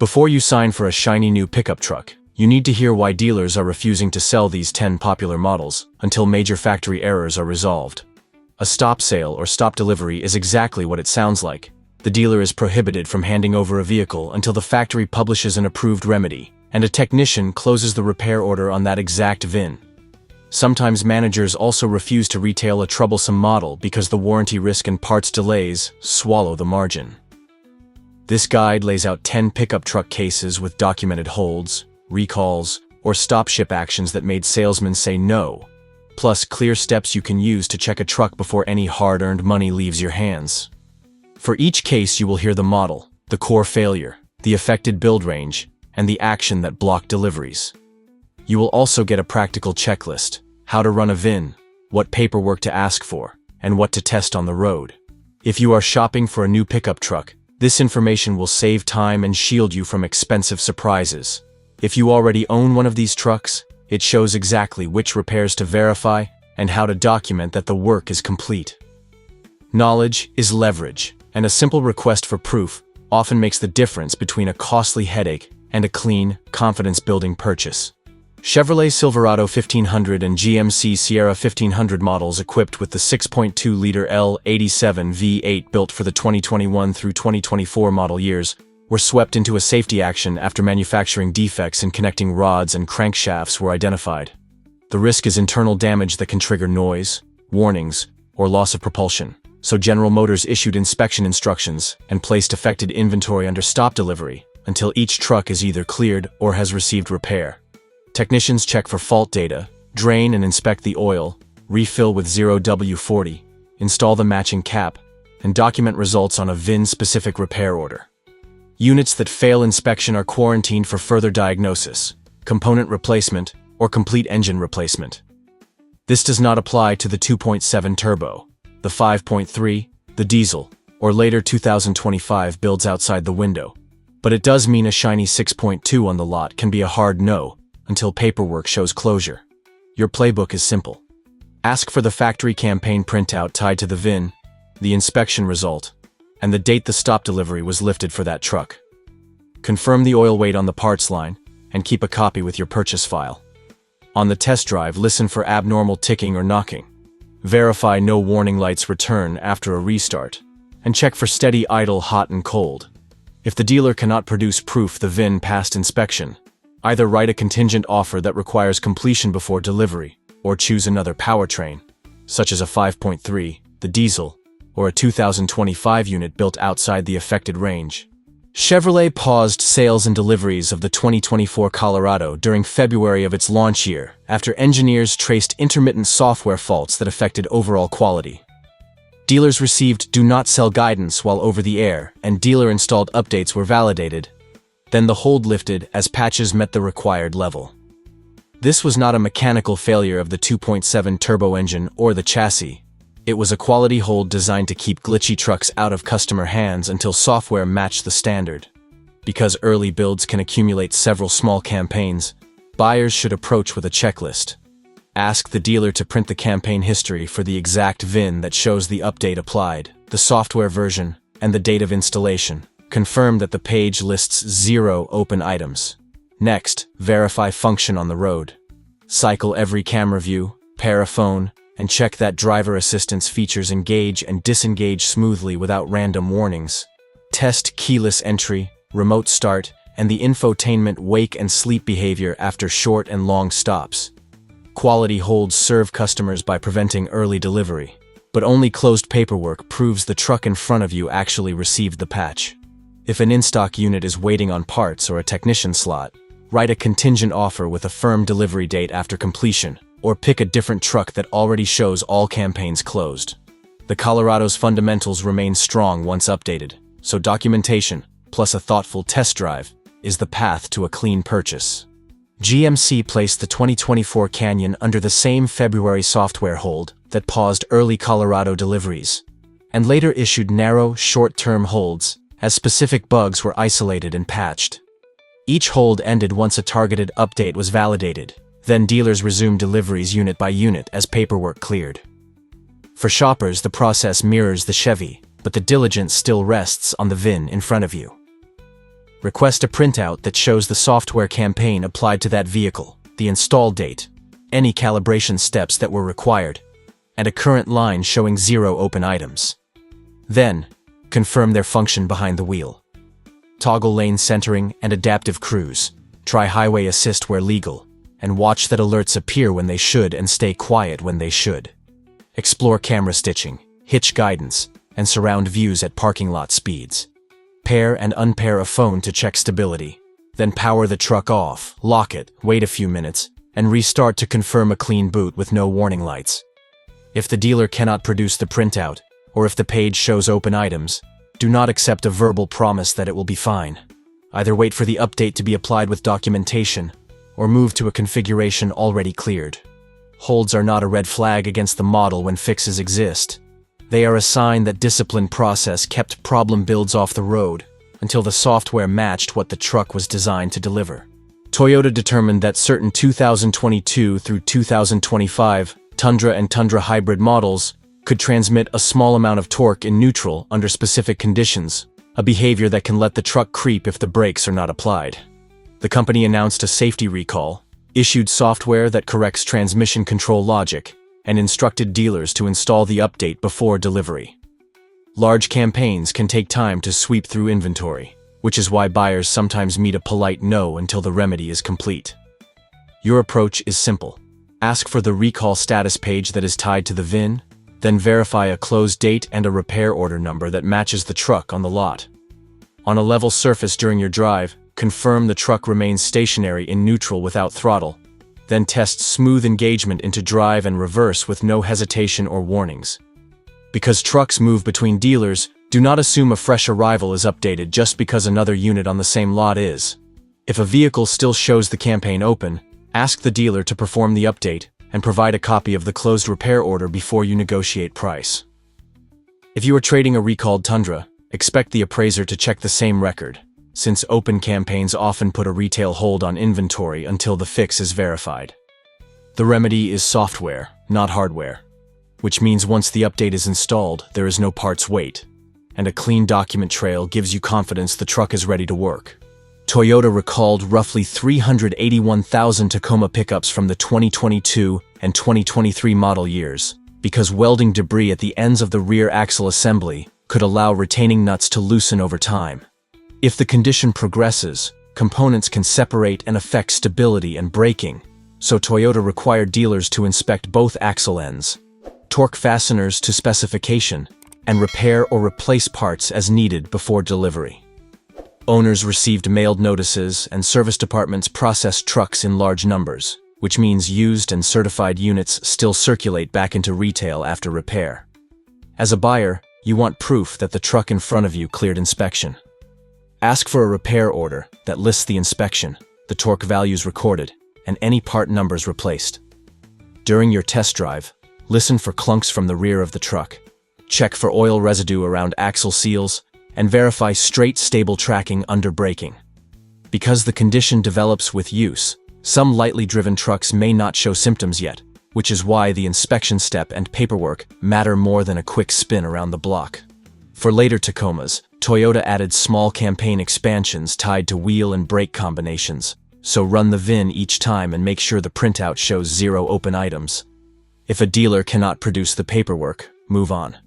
Before you sign for a shiny new pickup truck, you need to hear why dealers are refusing to sell these 10 popular models until major factory errors are resolved. A stop sale or stop delivery is exactly what it sounds like. The dealer is prohibited from handing over a vehicle until the factory publishes an approved remedy, and a technician closes the repair order on that exact VIN. Sometimes managers also refuse to retail a troublesome model because the warranty risk and parts delays swallow the margin. This guide lays out 10 pickup truck cases with documented holds, recalls, or stop ship actions that made salesmen say no, plus clear steps you can use to check a truck before any hard-earned money leaves your hands. For each case you will hear the model, the core failure, the affected build range, and the action that blocked deliveries. You will also get a practical checklist, how to run a VIN, what paperwork to ask for, and what to test on the road. If you are shopping for a new pickup truck, this information will save time and shield you from expensive surprises. If you already own one of these trucks, it shows exactly which repairs to verify and how to document that the work is complete. Knowledge is leverage, and a simple request for proof often makes the difference between a costly headache and a clean, confidence-building purchase. Chevrolet Silverado 1500 and GMC Sierra 1500 models equipped with the 6.2-liter L87 V8 built for the 2021 through 2024 model years were swept into a safety action after manufacturing defects in connecting rods and crankshafts were identified. The risk is internal damage that can trigger noise, warnings, or loss of propulsion, so General Motors issued inspection instructions and placed affected inventory under stop delivery until each truck is either cleared or has received repair. Technicians check for fault data, drain and inspect the oil, refill with 0W40, install the matching cap, and document results on a VIN-specific repair order. Units that fail inspection are quarantined for further diagnosis, component replacement, or complete engine replacement. This does not apply to the 2.7 turbo, the 5.3, the diesel, or later 2025 builds outside the window. But it does mean a shiny 6.2 on the lot can be a hard no until paperwork shows closure. Your playbook is simple. Ask for the factory campaign printout tied to the VIN, the inspection result, and the date the stop delivery was lifted for that truck. Confirm the oil weight on the parts line, and keep a copy with your purchase file. On the test drive, listen for abnormal ticking or knocking. Verify no warning lights return after a restart, and check for steady idle hot and cold. If the dealer cannot produce proof the VIN passed inspection, either write a contingent offer that requires completion before delivery, or choose another powertrain, such as a 5.3, the diesel, or a 2025 unit built outside the affected range. Chevrolet paused sales and deliveries of the 2024 Colorado during February of its launch year after engineers traced intermittent software faults that affected overall quality. Dealers received do not sell guidance while over the air, and dealer-installed updates were validated. Then the hold lifted as patches met the required level. This was not a mechanical failure of the 2.7 turbo engine or the chassis. It was a quality hold designed to keep glitchy trucks out of customer hands until software matched the standard. Because early builds can accumulate several small campaigns, buyers should approach with a checklist. Ask the dealer to print the campaign history for the exact VIN that shows the update applied, the software version, and the date of installation. Confirm that the page lists 0 open items. Next, verify function on the road. Cycle every camera view, pair a phone, and check that driver assistance features engage and disengage smoothly without random warnings. Test keyless entry, remote start, and the infotainment wake and sleep behavior after short and long stops. Quality holds serve customers by preventing early delivery, but only closed paperwork proves the truck in front of you actually received the patch. If an in-stock unit is waiting on parts or a technician slot, write a contingent offer with a firm delivery date after completion, or pick a different truck that already shows all campaigns closed. The Colorado's fundamentals remain strong once updated, so documentation, plus a thoughtful test drive, is the path to a clean purchase. GMC placed the 2024 Canyon under the same February software hold that paused early Colorado deliveries, and later issued narrow, short-term holds as specific bugs were isolated and patched. Each hold ended once a targeted update was validated. Then dealers resumed deliveries unit by unit as paperwork cleared. For shoppers, the process mirrors the Chevy, but the diligence still rests on the VIN in front of you. Request a printout that shows the software campaign applied to that vehicle, the install date, any calibration steps that were required, and a current line showing 0 open items. Then, confirm their function behind the wheel. Toggle lane centering and adaptive cruise. Try highway assist where legal, and watch that alerts appear when they should and stay quiet when they should. Explore camera stitching, hitch guidance, and surround views at parking lot speeds. Pair and unpair a phone to check stability. Then power the truck off, lock it, wait a few minutes, and restart to confirm a clean boot with no warning lights. If the dealer cannot produce the printout, or if the page shows open items, do not accept a verbal promise that it will be fine. Either wait for the update to be applied with documentation, or move to a configuration already cleared. Holds are not a red flag against the model when fixes exist. They are a sign that disciplined process kept problem builds off the road until the software matched what the truck was designed to deliver. Toyota determined that certain 2022 through 2025 Tundra and Tundra hybrid models could transmit a small amount of torque in neutral under specific conditions, a behavior that can let the truck creep if the brakes are not applied. The company announced a safety recall, issued software that corrects transmission control logic, and instructed dealers to install the update before delivery. Large campaigns can take time to sweep through inventory, which is why buyers sometimes meet a polite no until the remedy is complete. Your approach is simple. Ask for the recall status page that is tied to the VIN, then verify a close date and a repair order number that matches the truck on the lot. On a level surface during your drive, confirm the truck remains stationary in neutral without throttle, then test smooth engagement into drive and reverse with no hesitation or warnings. Because trucks move between dealers, do not assume a fresh arrival is updated just because another unit on the same lot is. If a vehicle still shows the campaign open, ask the dealer to perform the update and provide a copy of the closed repair order before you negotiate price. If you are trading a recalled Tundra, expect the appraiser to check the same record, since open campaigns often put a retail hold on inventory until the fix is verified. The remedy is software, not hardware, which means once the update is installed, there is no parts wait, and a clean document trail gives you confidence the truck is ready to work. Toyota recalled roughly 381,000 Tacoma pickups from the 2022 and 2023 model years because welding debris at the ends of the rear axle assembly could allow retaining nuts to loosen over time. If the condition progresses, components can separate and affect stability and braking, so Toyota required dealers to inspect both axle ends, torque fasteners to specification, and repair or replace parts as needed before delivery. Owners received mailed notices and service departments processed trucks in large numbers, which means used and certified units still circulate back into retail after repair. As a buyer, you want proof that the truck in front of you cleared inspection. Ask for a repair order that lists the inspection, the torque values recorded, and any part numbers replaced. During your test drive, listen for clunks from the rear of the truck. Check for oil residue around axle seals, and verify straight, stable tracking under braking. Because the condition develops with use, some lightly driven trucks may not show symptoms yet, which is why the inspection step and paperwork matter more than a quick spin around the block. For later Tacomas, Toyota added small campaign expansions tied to wheel and brake combinations, so run the VIN each time and make sure the printout shows 0 open items. If a dealer cannot produce the paperwork, move on.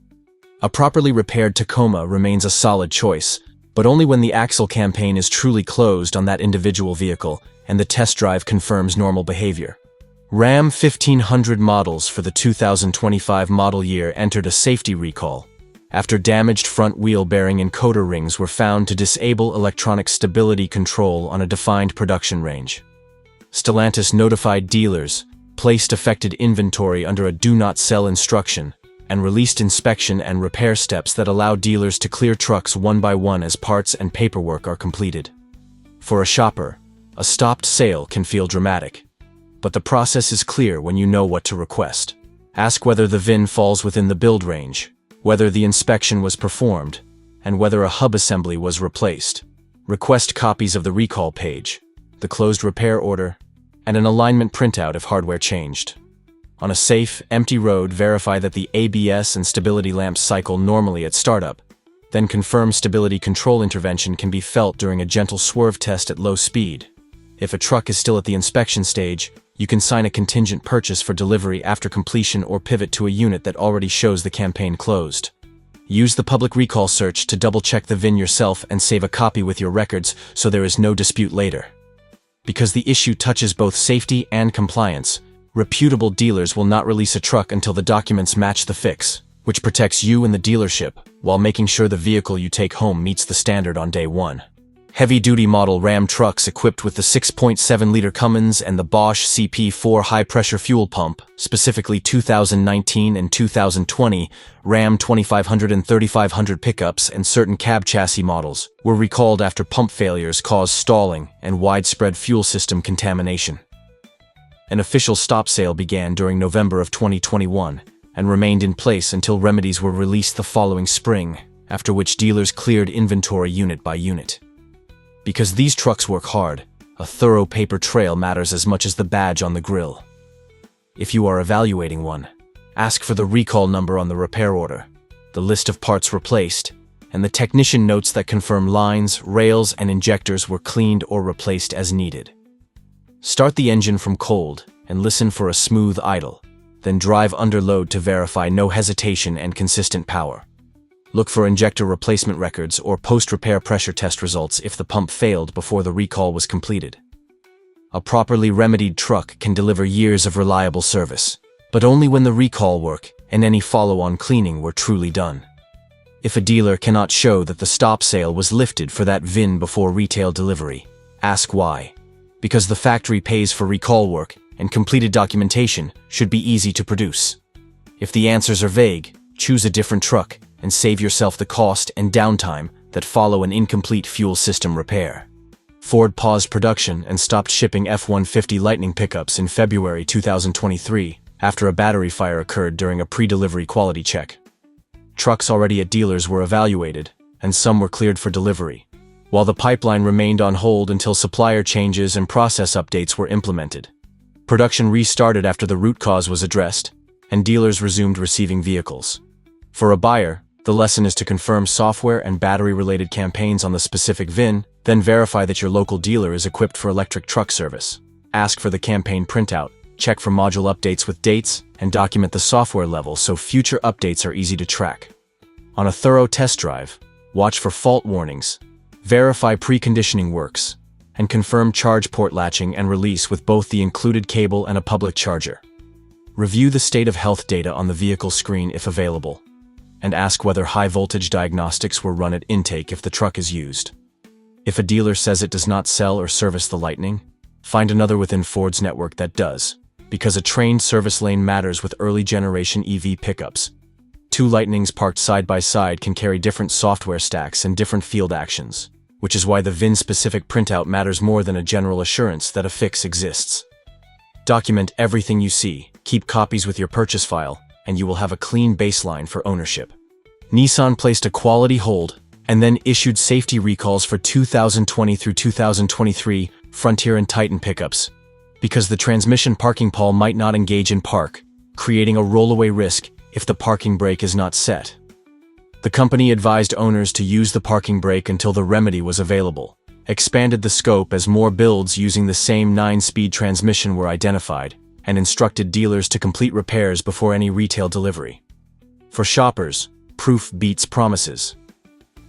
A properly repaired Tacoma remains a solid choice, but only when the axle campaign is truly closed on that individual vehicle and the test drive confirms normal behavior. Ram 1500 models for the 2025 model year entered a safety recall after damaged front wheel bearing encoder rings were found to disable electronic stability control on a defined production range. Stellantis notified dealers, placed affected inventory under a do not sell instruction, and released inspection and repair steps that allow dealers to clear trucks one by one as parts and paperwork are completed. For a shopper, a stopped sale can feel dramatic, but the process is clear when you know what to request. Ask whether the VIN falls within the build range, whether the inspection was performed, and whether a hub assembly was replaced. Request copies of the recall page, the closed repair order, and an alignment printout if hardware changed. On a safe, empty road, verify that the ABS and stability lamps cycle normally at startup. Then confirm stability control intervention can be felt during a gentle swerve test at low speed. If a truck is still at the inspection stage, you can sign a contingent purchase for delivery after completion or pivot to a unit that already shows the campaign closed. Use the public recall search to double-check the VIN yourself and save a copy with your records so there is no dispute later. Because the issue touches both safety and compliance, reputable dealers will not release a truck until the documents match the fix, which protects you and the dealership while making sure the vehicle you take home meets the standard on day one. Heavy-duty model Ram trucks equipped with the 6.7-liter Cummins and the Bosch CP4 high-pressure fuel pump, specifically 2019 and 2020 Ram 2500 and 3500 pickups and certain cab chassis models, were recalled after pump failures caused stalling and widespread fuel system contamination. An official stop sale began during November of 2021 and remained in place until remedies were released the following spring, after which dealers cleared inventory unit by unit. Because these trucks work hard, a thorough paper trail matters as much as the badge on the grille. If you are evaluating one, ask for the recall number on the repair order, the list of parts replaced, and the technician notes that confirm lines, rails, and injectors were cleaned or replaced as needed. Start the engine from cold and listen for a smooth idle, then drive under load to verify no hesitation and consistent power. Look for injector replacement records or post-repair pressure test results if the pump failed before the recall was completed. A properly remedied truck can deliver years of reliable service, but only when the recall work and any follow-on cleaning were truly done. If a dealer cannot show that the stop sale was lifted for that VIN before retail delivery, ask why. Because the factory pays for recall work and completed documentation should be easy to produce. If the answers are vague, choose a different truck and save yourself the cost and downtime that follow an incomplete fuel system repair. Ford paused production and stopped shipping F-150 Lightning pickups in February 2023 after a battery fire occurred during a pre-delivery quality check. Trucks already at dealers were evaluated, and some were cleared for delivery, while the pipeline remained on hold until supplier changes and process updates were implemented. Production restarted after the root cause was addressed, and dealers resumed receiving vehicles. For a buyer, the lesson is to confirm software and battery-related campaigns on the specific VIN, then verify that your local dealer is equipped for electric truck service. Ask for the campaign printout, check for module updates with dates, and document the software level so future updates are easy to track. On a thorough test drive, watch for fault warnings, verify preconditioning works, and confirm charge port latching and release with both the included cable and a public charger. Review the state of health data on the vehicle screen if available, and ask whether high-voltage diagnostics were run at intake if the truck is used. If a dealer says it does not sell or service the Lightning, find another within Ford's network that does, because a trained service lane matters with early-generation EV pickups. Two Lightnings parked side by side can carry different software stacks and different field actions, which is why the VIN-specific printout matters more than a general assurance that a fix exists. Document everything you see, keep copies with your purchase file, and you will have a clean baseline for ownership. Nissan placed a quality hold and then issued safety recalls for 2020 through 2023 Frontier and Titan pickups because the transmission parking pawl might not engage in park, creating a rollaway risk if the parking brake is not set. The company advised owners to use the parking brake until the remedy was available, expanded the scope as more builds using the same 9-speed transmission were identified, and instructed dealers to complete repairs before any retail delivery. For shoppers, proof beats promises.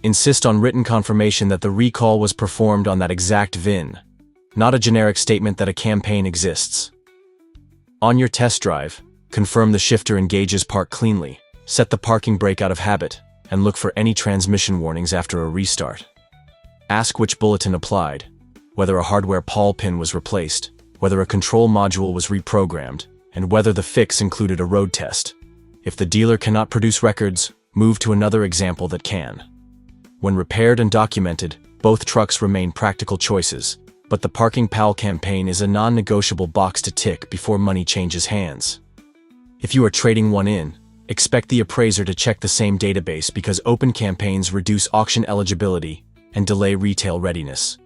Insist on written confirmation that the recall was performed on that exact VIN, not a generic statement that a campaign exists. On your test drive, confirm the shifter engages park cleanly, set the parking brake out of habit, and look for any transmission warnings after a restart. Ask which bulletin applied, whether a hardware pawl pin was replaced, whether a control module was reprogrammed, and whether the fix included a road test. If the dealer cannot produce records, move to another example that can. When repaired and documented, both trucks remain practical choices, but the Parking Pal campaign is a non-negotiable box to tick before money changes hands. If you are trading one in, expect the appraiser to check the same database because open campaigns reduce auction eligibility and delay retail readiness.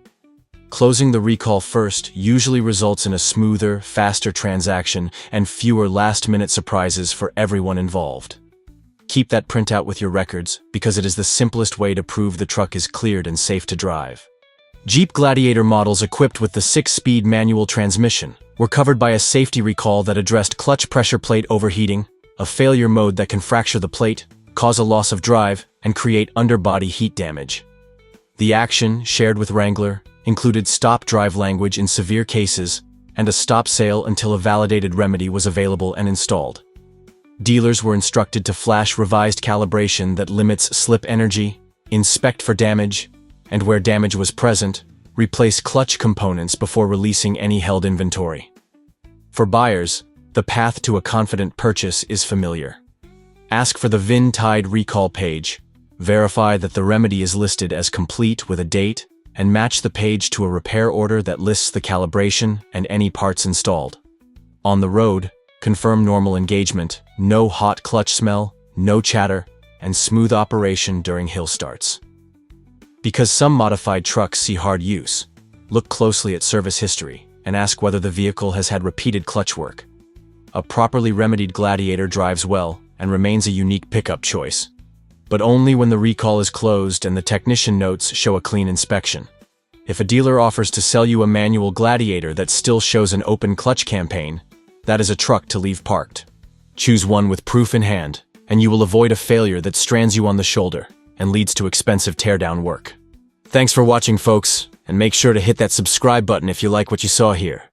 Closing the recall first usually results in a smoother, faster transaction and fewer last-minute surprises for everyone involved. Keep that printout with your records because it is the simplest way to prove the truck is cleared and safe to drive. Jeep Gladiator models equipped with the 6-speed manual transmission were covered by a safety recall that addressed clutch pressure plate overheating, a failure mode that can fracture the plate, cause a loss of drive, and create underbody heat damage. The action, shared with Wrangler, included stop drive language in severe cases and a stop sale until a validated remedy was available and installed. Dealers were instructed to flash revised calibration that limits slip energy, inspect for damage, and where damage was present, replace clutch components before releasing any held inventory. For buyers, the path to a confident purchase is familiar. Ask for the VIN-tied recall page, verify that the remedy is listed as complete with a date, and match the page to a repair order that lists the calibration and any parts installed. On the road, confirm normal engagement, no hot clutch smell, no chatter, and smooth operation during hill starts. Because some modified trucks see hard use, look closely at service history and ask whether the vehicle has had repeated clutch work. A properly remedied Gladiator drives well and remains a unique pickup choice, but only when the recall is closed and the technician notes show a clean inspection. If a dealer offers to sell you a manual Gladiator that still shows an open clutch campaign, that is a truck to leave parked. Choose one with proof in hand, and you will avoid a failure that strands you on the shoulder and leads to expensive teardown work. Thanks for watching, folks, and make sure to hit that subscribe button if you like what you saw here.